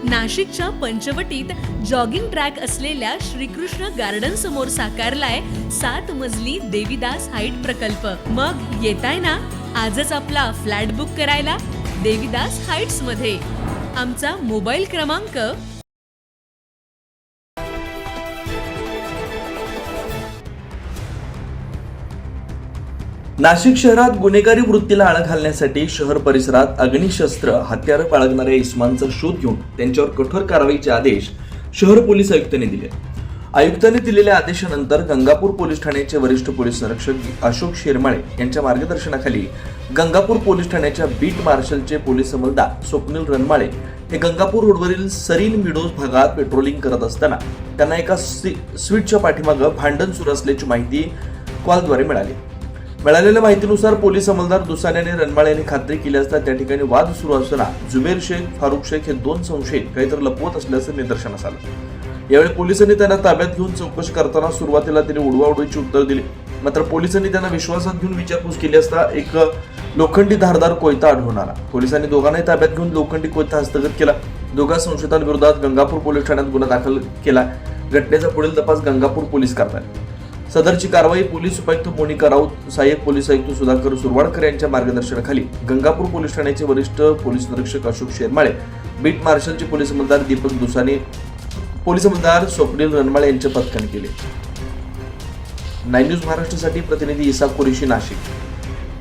नाशिकच्या पंचवटीत jogging track असलेल्या Shrikrishna garden समोर साकारलाय 7 मजली देवीदास हाईट प्रकल्प। मग येताय ना आजच आपला फ्लॅट बुक करायला देवीदास हाईट्स मध्ये। आमचा मोबाईल क्रमांक नाशिक शहरात गुन्हेगारी वृत्तीला आळा घालण्यासाठी शहर परिसरात अग्निशस्त्र हत्यारं बाळगणाऱ्या इस्मांचा शोध घेऊन त्यांच्यावर कठोर कारवाईचे आदेश शहर पोलीस आयुक्तांनी दिले। आयुक्तांनी दिलेल्या आदेशानंतर गंगापूर पोलीस ठाण्याचे वरिष्ठ पोलीस निरीक्षक अशोक शिरमाळे यांच्या मार्गदर्शनाखाली गंगापूर पोलीस ठाण्याच्या बीट मार्शलचे पोलीस अंमलदार स्वप्नील रणमाळे हे गंगापूर रोडवरील सरीन मिडोज भागात पेट्रोलिंग करत असताना त्यांना एका स्वीटच्या पाठीमागे भांडण सुरू असल्याची माहिती कॉलद्वारे मिळाली। मिळालेल्या माहितीनुसार पोलीस अंमलदार दुसाने आणि रणमाळे यांनी खात्री केली असता त्या ठिकाणी वाद सुरू असताना जुबेर शेख फारुख शेख हे 2 संशयित काहीतरी लपवत असल्याचं निदर्शनास आलं। यावेळी पोलिसांनी त्यांना ताब्यात घेऊन चौकशी करताना सुरुवातीला त्यांनी उडवाउडवीची उत्तर दिली, मात्र पोलिसांनी त्यांना विश्वासात घेऊन विचारपूस केली असता एक लोखंडी धारदार कोयता आढळून आला। पोलिसांनी दोघांनाही ताब्यात घेऊन लोखंडी कोयता हस्तगत केला। दोघा संशयितांविरोधात गंगापूर पोलीस ठाण्यात गुन्हा दाखल केला। घटनेचा पुढील तपास गंगापूर पोलीस करतात। सदरची कारवाई पोलीस उपायुक्त मोनिका राऊत, सहाय्यक पोलीस आयुक्त सुधाकर सुरवाडकर यांच्या मार्गदर्शनाखाली गंगापूर पोलीस ठाण्याचे वरिष्ठ पोलीस निरीक्षक अशोक शेरमाळे, बीट मार्शलचे पोलीस अंमलदार दीपक दुसाने, पोलीस अंमलदार स्वप्नील रणमाळे यांच्या पथकाने केले। 9 न्यूज महाराष्ट्रासाठी प्रतिनिधी इसाक कुरेशी, नाशिक।